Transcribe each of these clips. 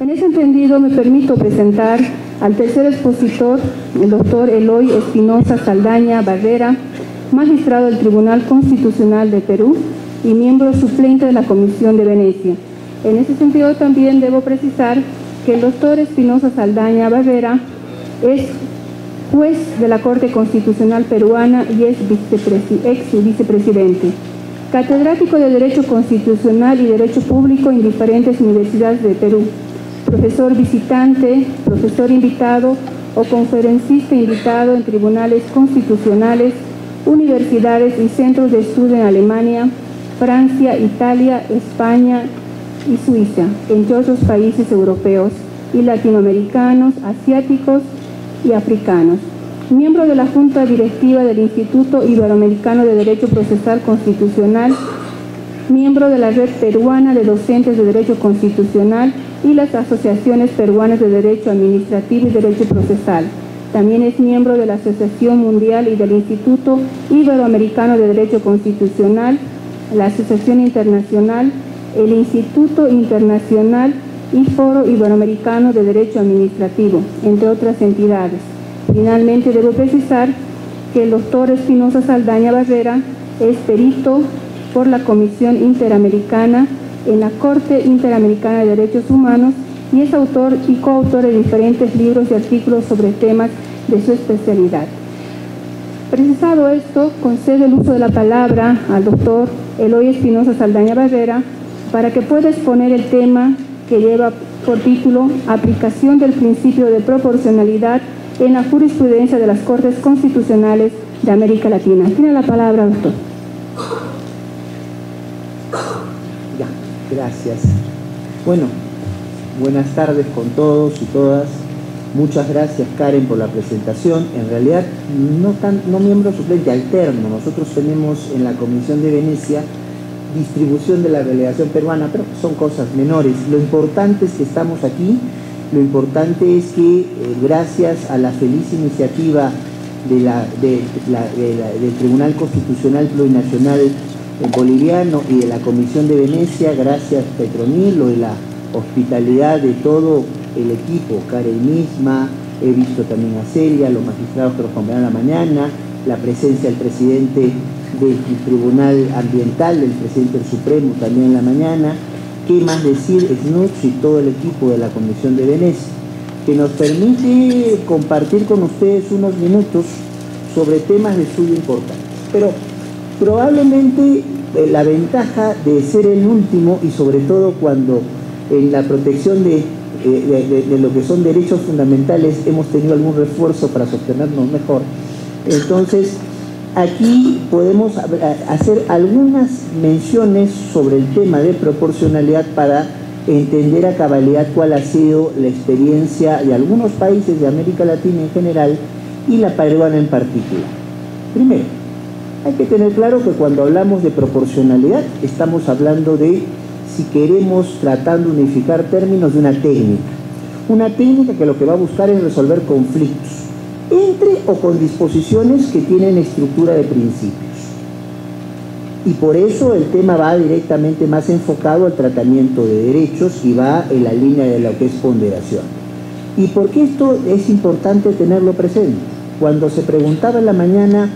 En ese entendido, me permito presentar al tercer expositor, el doctor Eloy Espinosa Saldaña Barrera, magistrado del Tribunal Constitucional de Perú y miembro suplente de la Comisión de Venecia. En ese sentido, también debo precisar que el doctor Espinosa Saldaña Barrera es juez de la Corte Constitucional Peruana y es ex vicepresidente. Catedrático de Derecho Constitucional y Derecho Público en diferentes universidades de Perú. Profesor visitante, profesor invitado o conferencista invitado en tribunales constitucionales, universidades y centros de estudio en Alemania, Francia, Italia, España y Suiza, entre otros países europeos y latinoamericanos, asiáticos y africanos. Miembro de la Junta Directiva del Instituto Iberoamericano de Derecho Procesal Constitucional, miembro de la Red Peruana de Docentes de Derecho Constitucional y las Asociaciones Peruanas de Derecho Administrativo y Derecho Procesal. También es miembro de la Asociación Mundial y del Instituto Iberoamericano de Derecho Constitucional, la Asociación Internacional, el Instituto Internacional y Foro Iberoamericano de Derecho Administrativo, entre otras entidades. Finalmente, debo precisar que el doctor Espinosa Saldaña Barrera es perito por la Comisión Interamericana en la Corte Interamericana de Derechos Humanos y es autor y coautor de diferentes libros y artículos sobre temas de su especialidad. Precisado esto, concedo el uso de la palabra al doctor Eloy Espinosa Saldaña Barrera para que pueda exponer el tema que lleva por título Aplicación del principio de proporcionalidad en la jurisprudencia de las Cortes Constitucionales de América Latina. Tiene la palabra, doctor. Ya, gracias. Bueno, buenas tardes con todos y todas. Muchas gracias, Karen, por la presentación. En realidad, no miembro suplente, alterno. Nosotros tenemos en la Comisión de Venecia distribución de la delegación peruana, pero son cosas menores. Lo importante es que estamos aquí. Lo importante es que gracias a la feliz iniciativa del Tribunal Constitucional Plurinacional Boliviano y de la Comisión de Venecia, gracias Petronilo y la hospitalidad de todo el equipo, Karen misma, he visto también a Celia, los magistrados que nos acompañaron a la mañana, la presencia del presidente del Tribunal Ambiental, del presidente del Supremo también en la mañana. ¿Qué más decir? SNUCH y todo el equipo de la Comisión de Venecia, que nos permite compartir con ustedes unos minutos sobre temas de estudio importantes. Pero probablemente la ventaja de ser el último, y sobre todo cuando en la protección de lo que son derechos fundamentales hemos tenido algún refuerzo para sostenernos mejor, entonces aquí podemos hacer algunas menciones sobre el tema de proporcionalidad para entender a cabalidad cuál ha sido la experiencia de algunos países de América Latina en general y la peruana en particular. Primero, hay que tener claro que cuando hablamos de proporcionalidad estamos hablando de, si queremos tratar de unificar términos, de una técnica que lo que va a buscar es resolver conflictos entre o con disposiciones que tienen estructura de principios. Y por eso el tema va directamente más enfocado al tratamiento de derechos y va en la línea de lo que es ponderación. ¿Y por qué esto es importante tenerlo presente? Cuando se preguntaba en la mañana,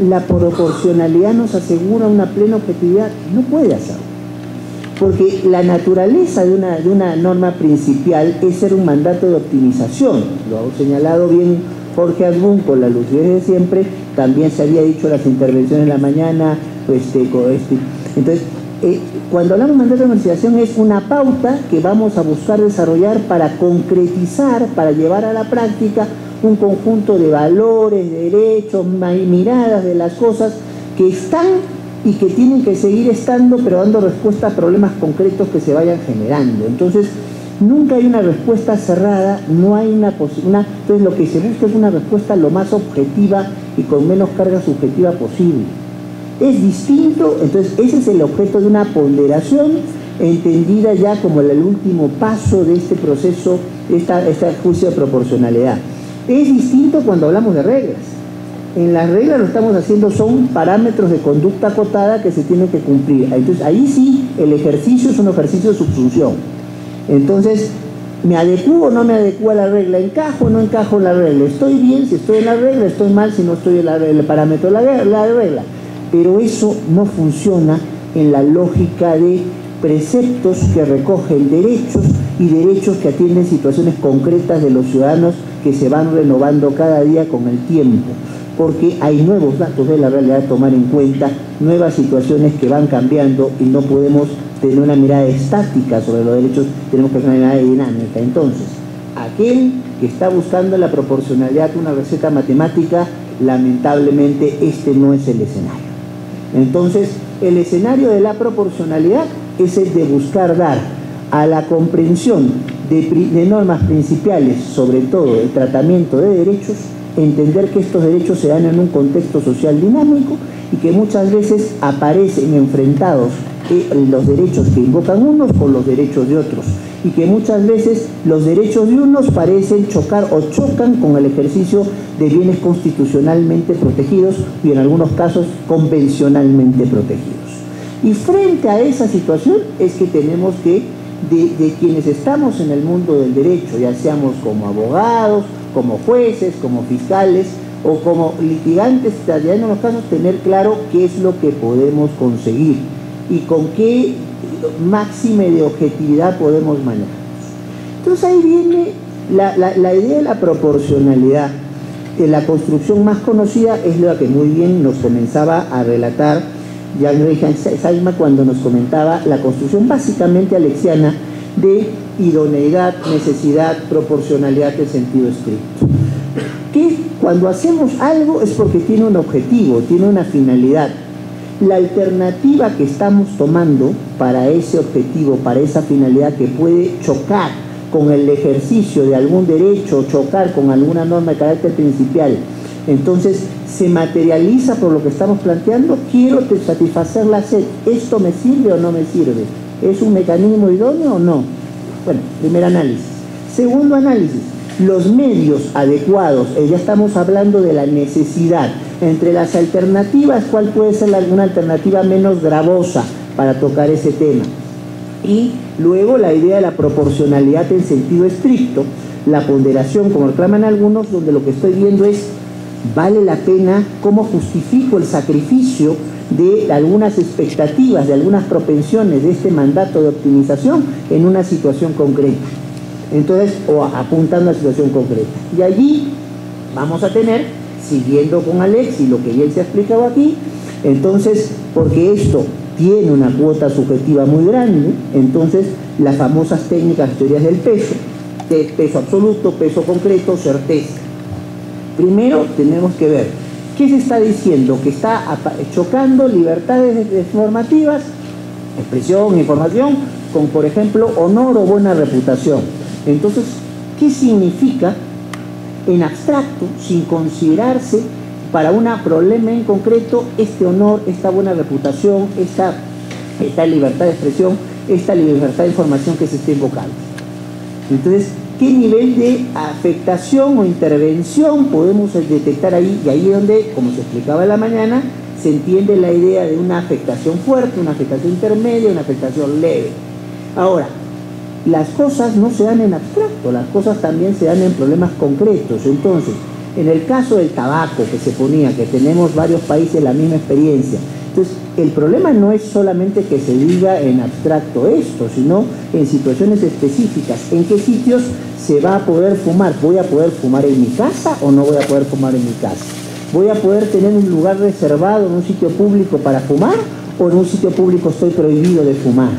¿la proporcionalidad nos asegura una plena objetividad? No puede hacerlo. Porque la naturaleza de una norma principial es ser un mandato de optimización. Lo ha señalado bien Jorge Asbun con la lucidez de siempre, también se había dicho en las intervenciones de la mañana. Entonces, cuando hablamos de mandato de optimización es una pauta que vamos a buscar desarrollar para concretizar, para llevar a la práctica un conjunto de valores, derechos, miradas de las cosas que están y que tienen que seguir estando, pero dando respuesta a problemas concretos que se vayan generando. Entonces, nunca hay una respuesta cerrada, no hay entonces lo que se busca es una respuesta lo más objetiva y con menos carga subjetiva posible. Es distinto, entonces ese es el objeto de una ponderación entendida ya como el último paso de este proceso, este juicio de proporcionalidad. Es distinto cuando hablamos de reglas. En las reglas lo que estamos haciendo son parámetros de conducta acotada que se tienen que cumplir. Entonces ahí sí el ejercicio es un ejercicio de subsunción. Entonces ¿Me adecuo o no me adecuo a la regla? ¿Encajo o no encajo en la regla? ¿Estoy bien si estoy en la regla? ¿Estoy mal si no estoy en el parámetro de la regla? Pero eso no funciona en la lógica de preceptos que recogen derechos y derechos que atienden situaciones concretas de los ciudadanos que se van renovando cada día con el tiempo, porque hay nuevos datos de la realidad a tomar en cuenta, nuevas situaciones que van cambiando y no podemos tener una mirada estática sobre los derechos, tenemos que tener una mirada dinámica. Entonces, aquel que está buscando la proporcionalidad, una receta matemática, lamentablemente este no es el escenario. Entonces, el escenario de la proporcionalidad es el de buscar dar a la comprensión de normas principales, sobre todo el tratamiento de derechos, entender que estos derechos se dan en un contexto social dinámico y que muchas veces aparecen enfrentados los derechos que invocan unos con los derechos de otros, y que muchas veces los derechos de unos parecen chocar o chocan con el ejercicio de bienes constitucionalmente protegidos y en algunos casos convencionalmente protegidos. Y frente a esa situación es que tenemos que, de quienes estamos en el mundo del derecho, ya seamos como abogados, como jueces, como fiscales o como litigantes, ya en los casos tener claro qué es lo que podemos conseguir y con qué máxime de objetividad podemos manejar. Entonces ahí viene la idea de la proporcionalidad. La construcción más conocida es la que muy bien nos comenzaba a relatar Jan Saima cuando nos comentaba la construcción básicamente alexiana de idoneidad, necesidad, proporcionalidad en sentido estricto. Que cuando hacemos algo es porque tiene un objetivo, tiene una finalidad. La alternativa que estamos tomando para ese objetivo, para esa finalidad que puede chocar con el ejercicio de algún derecho, chocar con alguna norma de carácter principal, entonces se materializa por lo que estamos planteando. Quiero satisfacer la sed, ¿esto me sirve o no me sirve? ¿Es un mecanismo idóneo o no? Bueno, primer análisis. Segundo análisis, los medios adecuados. Ya estamos hablando de la necesidad. Entre las alternativas, ¿cuál puede ser alguna alternativa menos gravosa para tocar ese tema? Y luego la idea de la proporcionalidad en sentido estricto, la ponderación, como reclaman algunos, donde lo que estoy viendo es, ¿vale la pena? ¿Cómo justifico el sacrificio de algunas expectativas, de algunas propensiones de este mandato de optimización en una situación concreta? Entonces, o apuntando a una situación concreta. Y allí vamos a tener, siguiendo con Alex y lo que bien se ha explicado aquí, entonces, porque esto tiene una cuota subjetiva muy grande, entonces las famosas técnicas, teorías del peso, de peso absoluto, peso concreto, certeza. Primero tenemos que ver qué se está diciendo, que está chocando libertades normativas, expresión, información, con, por ejemplo, honor o buena reputación. Entonces, ¿qué significa en abstracto, sin considerarse para un problema en concreto, este honor, esta buena reputación, esta libertad de expresión, esta libertad de información que se está invocando? Entonces, ¿qué nivel de afectación o intervención podemos detectar ahí? Y ahí es donde, como se explicaba en la mañana, se entiende la idea de una afectación fuerte, una afectación intermedia, una afectación leve. Ahora, las cosas no se dan en abstracto, las cosas también se dan en problemas concretos. Entonces, en el caso del tabaco que se ponía, que tenemos varios países la misma experiencia, entonces el problema no es solamente que se diga en abstracto esto, sino en situaciones específicas. ¿En qué sitios se va a poder fumar? ¿Voy a poder fumar en mi casa o no voy a poder fumar en mi casa? ¿Voy a poder tener un lugar reservado en un sitio público para fumar o en un sitio público estoy prohibido de fumar?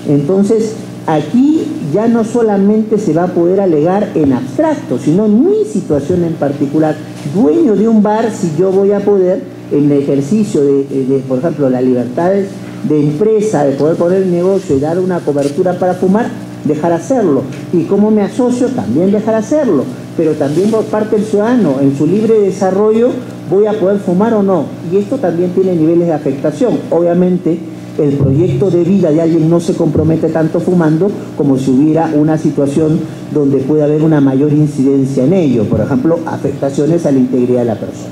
Entonces, aquí ya no solamente se va a poder alegar en abstracto, sino en mi situación en particular. Dueño de un bar, si yo voy a poder, en el ejercicio de por ejemplo, las libertades de empresa, de poder poner el negocio y dar una cobertura para fumar, dejar hacerlo. Y como me asocio, también dejar hacerlo. Pero también por parte del ciudadano, en su libre desarrollo, voy a poder fumar o no. Y esto también tiene niveles de afectación. Obviamente, el proyecto de vida de alguien no se compromete tanto fumando como si hubiera una situación donde puede haber una mayor incidencia en ello, por ejemplo, afectaciones a la integridad de la persona.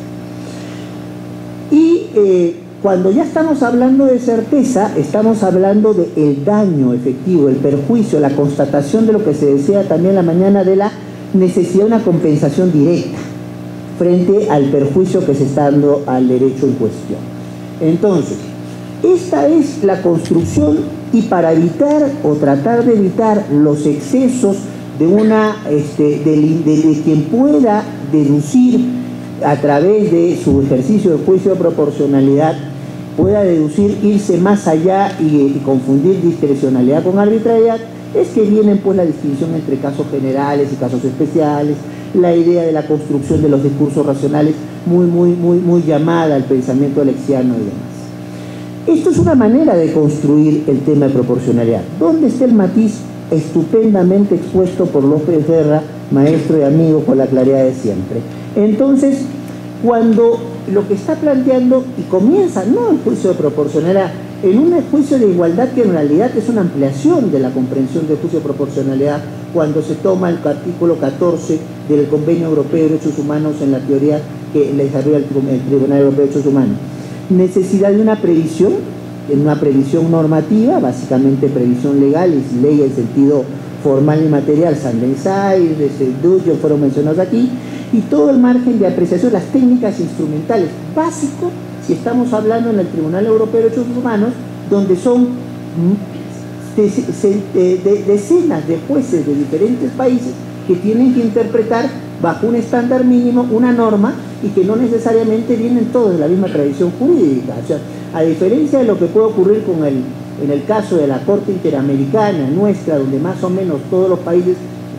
Y Cuando ya estamos hablando de certeza, estamos hablando del daño efectivo, el perjuicio, la constatación de lo que se decía también la mañana, de la necesidad de una compensación directa frente al perjuicio que se está dando al derecho en cuestión. Entonces, esta es la construcción, y para evitar o tratar de evitar los excesos de quien pueda deducir a través de su ejercicio de juicio de proporcionalidad, pueda deducir, irse más allá y confundir discrecionalidad con arbitrariedad, es que vienen pues la distinción entre casos generales y casos especiales, la idea de la construcción de los discursos racionales muy llamada al pensamiento alexiano y demás. Esto es una manera de construir el tema de proporcionalidad. ¿Dónde está el matiz estupendamente expuesto por López Guerra, maestro y amigo con la claridad de siempre? Entonces, cuando lo que está planteando, y comienza no el juicio de proporcionalidad, en un juicio de igualdad que en realidad es una ampliación de la comprensión del juicio de proporcionalidad, cuando se toma el artículo 14 del Convenio Europeo de Derechos Humanos en la teoría que le desarrolla el Tribunal Europeo de Derechos Humanos. Necesidad de una previsión normativa, básicamente previsión legal, y ley en sentido formal y material, Sandensay, Duccio fueron mencionados aquí, y todo el margen de apreciación, las técnicas instrumentales, básico, si estamos hablando en el Tribunal Europeo de Derechos Humanos, donde son decenas de jueces de diferentes países que tienen que interpretar bajo un estándar mínimo una norma, y que no necesariamente vienen todos de la misma tradición jurídica. O sea, a diferencia de lo que puede ocurrir en el caso de la Corte Interamericana nuestra, donde más o menos todos los países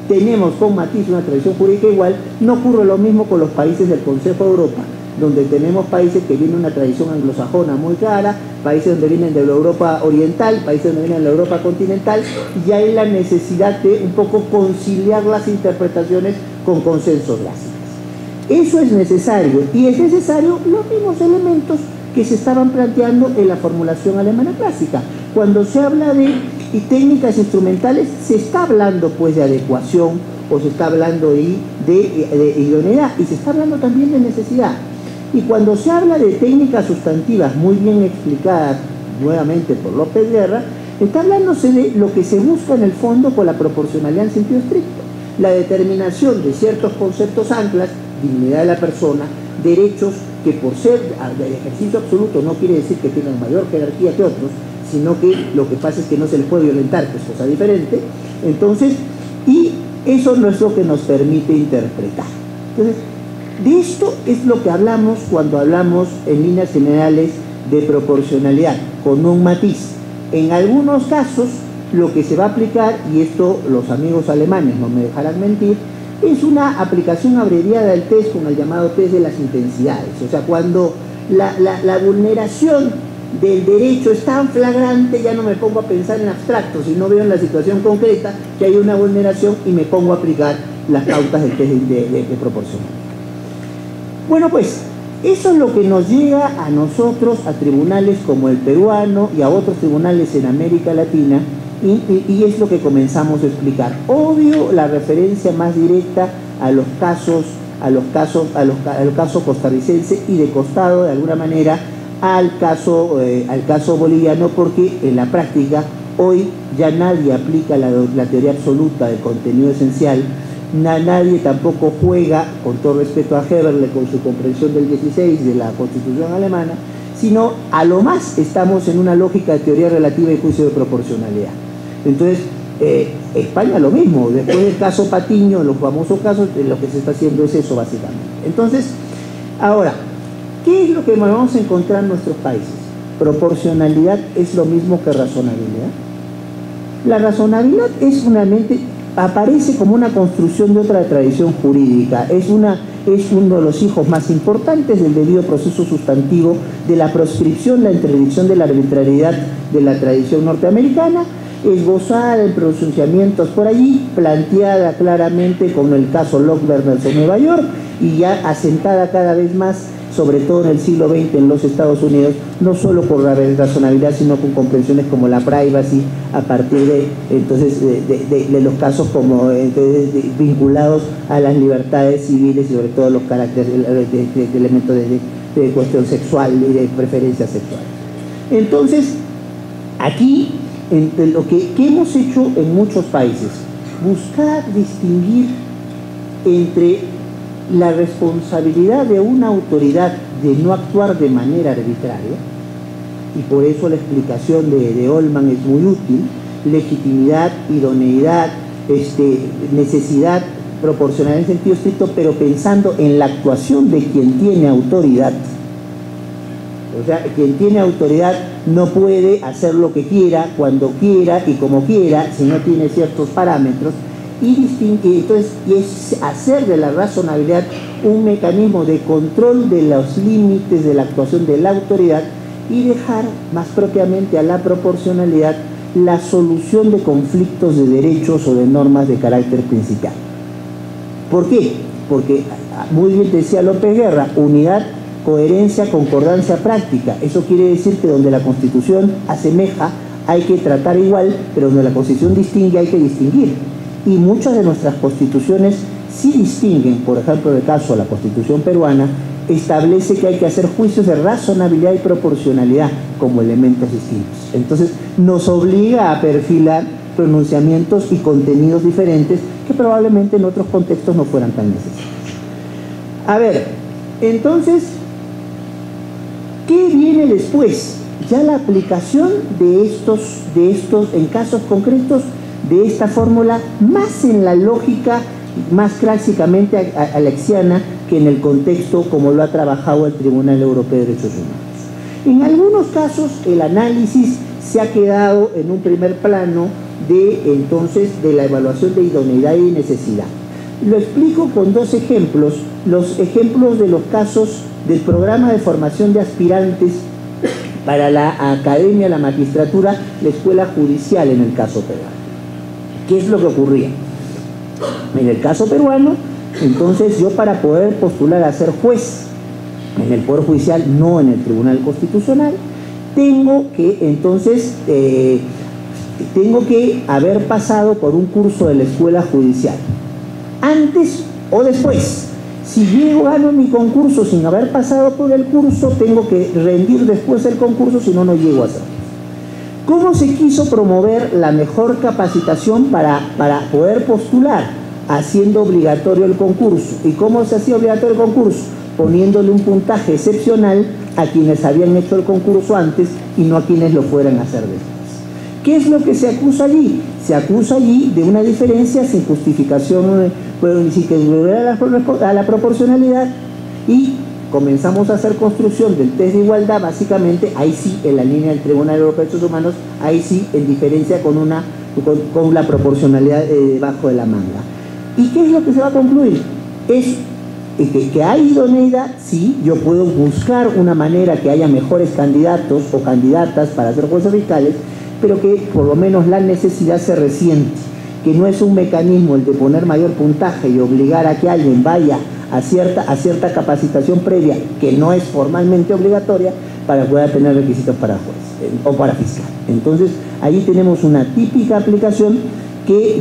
tenemos con matiz una tradición jurídica igual, no ocurre lo mismo con los países del Consejo de Europa, donde tenemos países que vienen de una tradición anglosajona muy clara, países donde vienen de la Europa oriental, países donde vienen de la Europa continental, y hay la necesidad de un poco conciliar las interpretaciones con consensos básicos. Eso es necesario, y es necesario los mismos elementos que se estaban planteando en la formulación alemana clásica. Cuando se habla de técnicas instrumentales, se está hablando pues de adecuación, o se está hablando de idoneidad, y se está hablando también de necesidad. Y cuando se habla de técnicas sustantivas muy bien explicadas nuevamente por López Guerra, está hablándose de lo que se busca en el fondo con la proporcionalidad en sentido estricto: la determinación de ciertos conceptos anclas, dignidad de la persona, derechos que por ser de ejercicio absoluto no quiere decir que tengan mayor jerarquía que otros, sino que lo que pasa es que no se les puede violentar, que es cosa diferente. Entonces, y eso no es lo que nos permite interpretar. Entonces, de esto es lo que hablamos cuando hablamos en líneas generales de proporcionalidad, con un matiz. En algunos casos, lo que se va a aplicar, y esto los amigos alemanes no me dejarán mentir, es una aplicación abreviada del test con el llamado test de las intensidades. O sea, cuando la vulneración del derecho es tan flagrante, ya no me pongo a pensar en abstracto, sino veo en la situación concreta que hay una vulneración y me pongo a aplicar las pautas del test de proporcionalidad. Bueno, pues eso es lo que nos llega a nosotros, a tribunales como el peruano y a otros tribunales en América Latina, y es lo que comenzamos a explicar. Obvio, la referencia más directa a los casos costarricense, y de costado de alguna manera al caso boliviano, porque en la práctica hoy ya nadie aplica la teoría absoluta del contenido esencial. Nadie tampoco juega, con todo respeto a Heberle, con su comprensión del 16 de la Constitución alemana, sino a lo más estamos en una lógica de teoría relativa y juicio de proporcionalidad. Entonces, España lo mismo, después del caso Patiño, en los famosos casos, lo que se está haciendo es eso básicamente. Entonces, ahora, ¿qué es lo que vamos a encontrar en nuestros países? Proporcionalidad es lo mismo que razonabilidad. La razonabilidad es aparece como una construcción de otra tradición jurídica, es uno de los hijos más importantes del debido proceso sustantivo de la proscripción, la interdicción de la arbitrariedad de la tradición norteamericana, esbozada en pronunciamientos por allí, planteada claramente con el caso Lockberg en Nueva York, y ya asentada cada vez más, sobre todo en el siglo XX en los Estados Unidos, no solo por la razonabilidad, sino con comprensiones como la privacy, a partir de los casos como vinculados a las libertades civiles, y sobre todo los caracteres de elementos cuestión sexual y de preferencia sexual. Entonces, aquí, lo que hemos hecho en muchos países, buscar distinguir entre la responsabilidad de una autoridad de no actuar de manera arbitraria, y por eso la explicación de Ollmann es muy útil, legitimidad, idoneidad, necesidad, proporcionalidad en sentido estricto, pero pensando en la actuación de quien tiene autoridad. O sea, quien tiene autoridad no puede hacer lo que quiera, cuando quiera y como quiera, si no tiene ciertos parámetros, y es hacer de la razonabilidad un mecanismo de control de los límites de la actuación de la autoridad y dejar más propiamente a la proporcionalidad la solución de conflictos de derechos o de normas de carácter principal. ¿Por qué? Porque, muy bien decía López Guerra, unidad, coherencia, concordancia práctica. Eso quiere decir que donde la Constitución asemeja hay que tratar igual, pero donde la Constitución distingue hay que distinguir. Y muchas de nuestras constituciones sí distinguen. Por ejemplo, en el caso de la Constitución peruana, establece que hay que hacer juicios de razonabilidad y proporcionalidad como elementos distintos. Entonces, nos obliga a perfilar pronunciamientos y contenidos diferentes que probablemente en otros contextos no fueran tan necesarios. A ver, entonces, ¿qué viene después? Ya la aplicación de estos en casos concretos de esta fórmula, más en la lógica más clásicamente alexiana que en el contexto como lo ha trabajado el Tribunal Europeo de Derechos Humanos. En algunos casos el análisis se ha quedado en un primer plano de la evaluación de idoneidad y necesidad. Lo explico con dos ejemplos, los ejemplos de los casos del programa de formación de aspirantes para la academia, la magistratura, la escuela judicial en el caso peruano. ¿Qué es lo que ocurría? En el caso peruano, entonces yo para poder postular a ser juez en el Poder Judicial, no en el Tribunal Constitucional, tengo que haber pasado por un curso de la escuela judicial, antes o después. Si gano mi concurso sin haber pasado por el curso, tengo que rendir después el concurso, si no, no llego a hacerlo. ¿Cómo se quiso promover la mejor capacitación para poder postular? Haciendo obligatorio el concurso. ¿Y cómo se hacía obligatorio el concurso? Poniéndole un puntaje excepcional a quienes habían hecho el concurso antes y no a quienes lo fueran a hacer después. ¿Qué es lo que se acusa allí? Se acusa allí de una diferencia sin justificación, sin que volviera a la proporcionalidad, y comenzamos a hacer construcción del test de igualdad, básicamente, ahí sí, en la línea del Tribunal Europeo de Derechos Humanos, ahí sí, en diferencia con la proporcionalidad debajo de la manga. ¿Y qué es lo que se va a concluir? Es que hay idoneidad, sí, yo puedo buscar una manera que haya mejores candidatos o candidatas para ser jueces fiscales, pero que por lo menos la necesidad se resiente, que no es un mecanismo el de poner mayor puntaje y obligar a que alguien vaya a cierta capacitación previa, que no es formalmente obligatoria, para poder tener requisitos para juez o para fiscal. Entonces, ahí tenemos una típica aplicación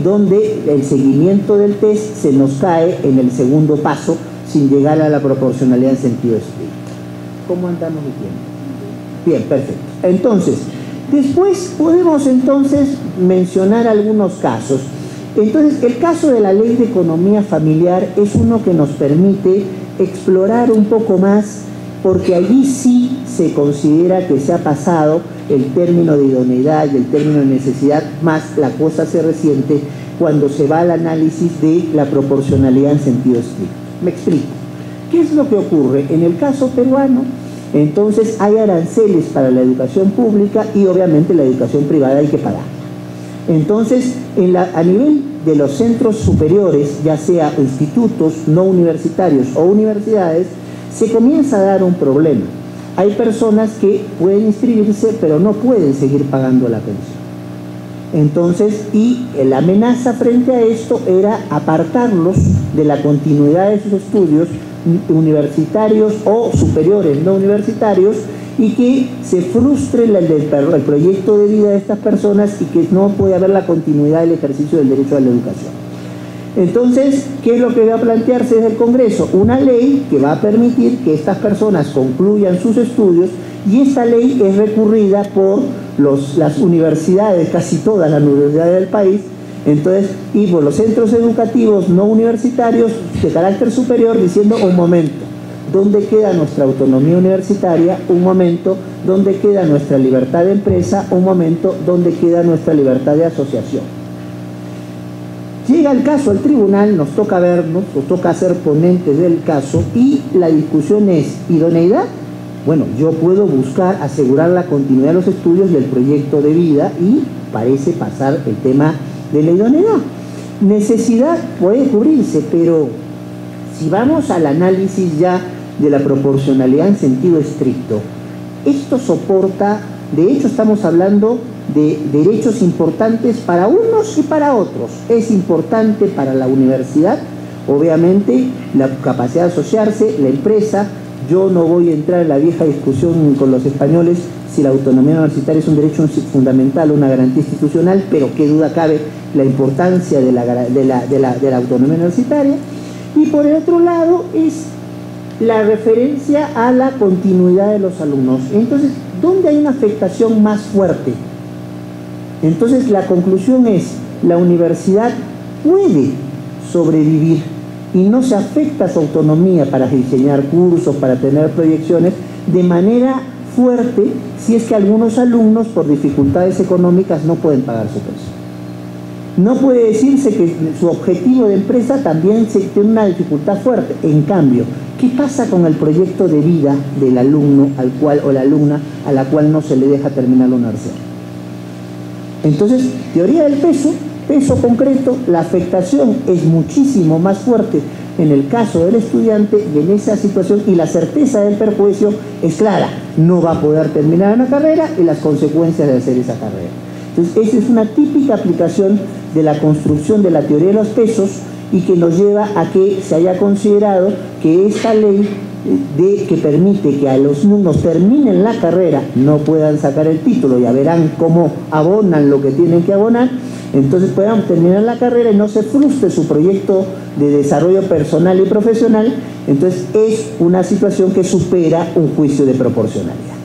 donde el seguimiento del test se nos cae en el segundo paso, sin llegar a la proporcionalidad en sentido estricto. ¿Cómo andamos de tiempo? Bien, perfecto. Entonces, después podemos mencionar algunos casos. Entonces, el caso de la Ley de Economía Familiar es uno que nos permite explorar un poco más, porque allí sí se considera que se ha pasado el término de idoneidad y el término de necesidad, más la cosa se resiente cuando se va al análisis de la proporcionalidad en sentido estricto. Me explico. ¿Qué es lo que ocurre? En el caso peruano, entonces hay aranceles para la educación pública y obviamente la educación privada hay que pagar. Entonces, a nivel de los centros superiores, ya sea institutos no universitarios o universidades, se comienza a dar un problema. Hay personas que pueden inscribirse, pero no pueden seguir pagando la pensión. Entonces, y la amenaza frente a esto era apartarlos de la continuidad de sus estudios universitarios o superiores no universitarios, y que se frustre el proyecto de vida de estas personas y que no puede haber la continuidad del ejercicio del derecho a la educación. Entonces, ¿qué es lo que va a plantearse desde el Congreso? Una ley que va a permitir que estas personas concluyan sus estudios, y esta ley es recurrida por las universidades, casi todas las universidades del país, entonces, y por los centros educativos no universitarios de carácter superior, diciendo: un momento, ¿dónde queda nuestra autonomía universitaria? Un momento, ¿dónde queda nuestra libertad de empresa? Un momento, ¿dónde queda nuestra libertad de asociación? Llega el caso al tribunal, nos toca vernos, nos toca ser ponentes del caso, y la discusión es: ¿idoneidad? Bueno, yo puedo buscar asegurar la continuidad de los estudios y el proyecto de vida, y parece pasar el tema de la idoneidad. Necesidad puede cubrirse, pero si vamos al análisis ya de la proporcionalidad en sentido estricto, esto soporta, de hecho estamos hablando de derechos importantes para unos y para otros. Es importante para la universidad, obviamente, la capacidad de asociarse, la empresa. Yo no voy a entrar en la vieja discusión con los españoles si la autonomía universitaria es un derecho fundamental o una garantía institucional, pero qué duda cabe la importancia de la autonomía universitaria. Y por el otro lado es la referencia a la continuidad de los alumnos. Entonces, ¿dónde hay una afectación más fuerte? Entonces, la conclusión es: la universidad puede sobrevivir y no se afecta su autonomía para diseñar cursos, para tener proyecciones de manera fuerte, si es que algunos alumnos por dificultades económicas no pueden pagar su precio. No puede decirse que su objetivo de empresa también tiene una dificultad fuerte. En cambio, ¿qué pasa con el proyecto de vida del alumno al cual, o la alumna a la cual no se le deja terminar la universidad? Entonces, teoría del peso concreto, la afectación es muchísimo más fuerte en el caso del estudiante y en esa situación, y la certeza del perjuicio es clara: no va a poder terminar una carrera y las consecuencias de hacer esa carrera. Entonces, esa es una típica aplicación de la construcción de la teoría de los pesos, y que nos lleva a que se haya considerado que esta ley que permite que a los alumnos terminen la carrera, no puedan sacar el título, ya verán cómo abonan lo que tienen que abonar, entonces puedan terminar la carrera y no se frustre su proyecto de desarrollo personal y profesional. Entonces es una situación que supera un juicio de proporcionalidad.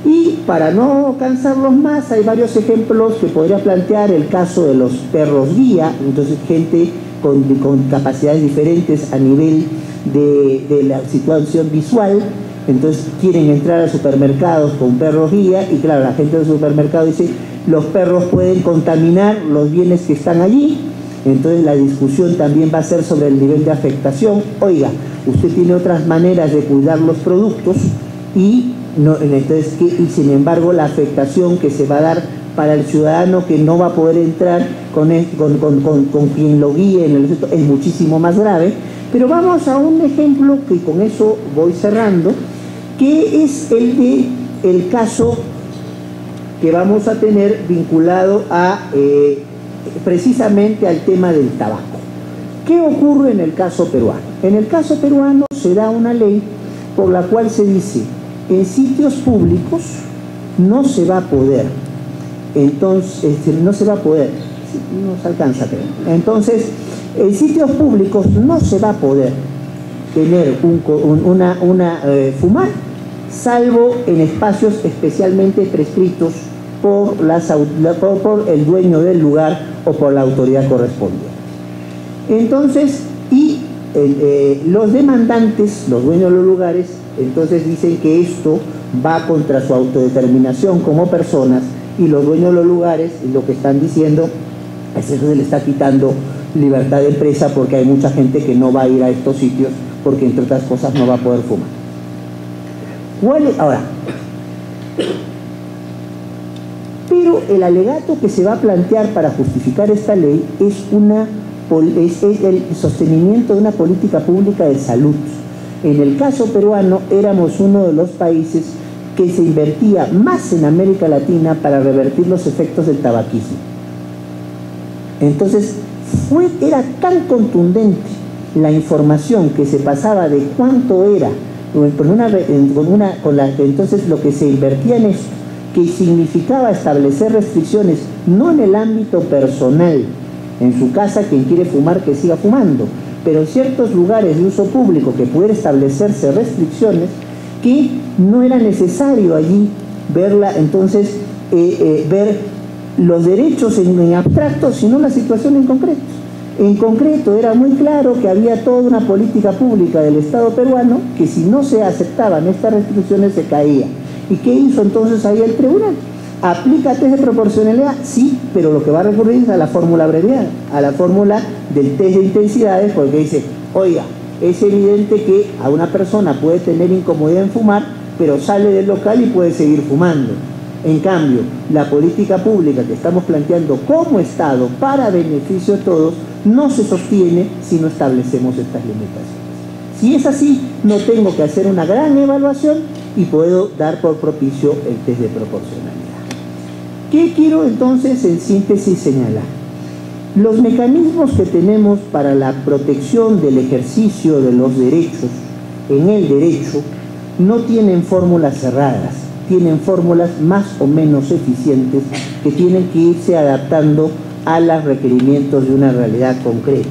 Y para no cansarlos más, hay varios ejemplos que podría plantear: el caso de los perros guía. Entonces, gente con capacidades diferentes a nivel de la situación visual, entonces quieren entrar a supermercados con perros guía, y claro, la gente del supermercado dice: los perros pueden contaminar los bienes que están allí. Entonces la discusión también va a ser sobre el nivel de afectación. Oiga, usted tiene otras maneras de cuidar los productos, y sin embargo la afectación que se va a dar para el ciudadano que no va a poder entrar con quien lo guíe en el centro es muchísimo más grave. Pero vamos a un ejemplo que con eso voy cerrando, que es el caso que vamos a tener vinculado a precisamente al tema del tabaco. ¿Qué ocurre en el caso peruano? En el caso peruano se da una ley por la cual se dice: en sitios públicos no se va a poder, entonces no se alcanza, creo. Entonces, en sitios públicos no se va a poder tener fumar, salvo en espacios especialmente prescritos por el dueño del lugar o por la autoridad correspondiente. Entonces, los demandantes, los dueños de los lugares, entonces dicen que esto va contra su autodeterminación como personas, y los dueños de los lugares lo que están diciendo es que se le está quitando libertad de empresa, porque hay mucha gente que no va a ir a estos sitios porque, entre otras cosas, no va a poder fumar. Ahora, pero el alegato que se va a plantear para justificar esta ley es el sostenimiento de una política pública de salud. En el caso peruano éramos uno de los países que se invertía más en América Latina para revertir los efectos del tabaquismo. Entonces, era tan contundente la información que se pasaba de cuánto era, entonces lo que se invertía en esto, que significaba establecer restricciones no en el ámbito personal, En su casa, quien quiere fumar, que siga fumando. Pero en ciertos lugares de uso público que pudiera establecerse restricciones, que no era necesario allí verla, entonces ver los derechos en abstracto, sino la situación en concreto. En concreto era muy claro que había toda una política pública del Estado peruano que si no se aceptaban estas restricciones se caía. ¿Y qué hizo entonces ahí el tribunal? ¿Aplica test de proporcionalidad? Sí, pero lo que va a recurrir es a la fórmula abreviada, a la fórmula del test de intensidades, porque dice, oiga, es evidente que a una persona puede tener incomodidad en fumar, pero sale del local y puede seguir fumando. En cambio, la política pública que estamos planteando como Estado para beneficio de todos no se sostiene si no establecemos estas limitaciones. Si es así, no tengo que hacer una gran evaluación y puedo dar por propicio el test de proporcionalidad. ¿Qué quiero entonces en síntesis señalar? Los mecanismos que tenemos para la protección del ejercicio de los derechos en el derecho no tienen fórmulas cerradas, tienen fórmulas más o menos eficientes que tienen que irse adaptando a los requerimientos de una realidad concreta.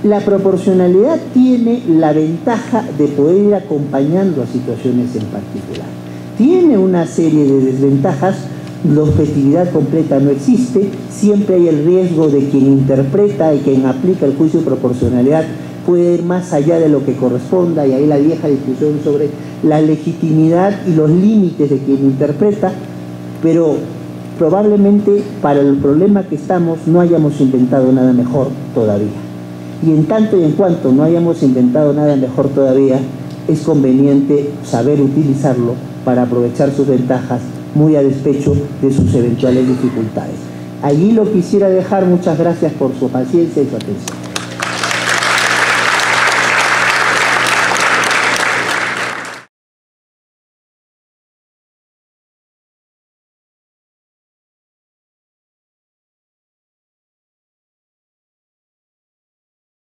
La proporcionalidad tiene la ventaja de poder ir acompañando a situaciones en particular. Tiene una serie de desventajas. La objetividad completa no existe, siempre hay el riesgo de quien interpreta y quien aplica el juicio de proporcionalidad puede ir más allá de lo que corresponda, y ahí la vieja discusión sobre la legitimidad y los límites de quien interpreta, pero probablemente para el problema que estamos no hayamos inventado nada mejor todavía. Y en tanto y en cuanto no hayamos inventado nada mejor todavía, es conveniente saber utilizarlo para aprovechar sus ventajas, muy a despecho de sus eventuales dificultades. Allí lo quisiera dejar. Muchas gracias por su paciencia y su atención.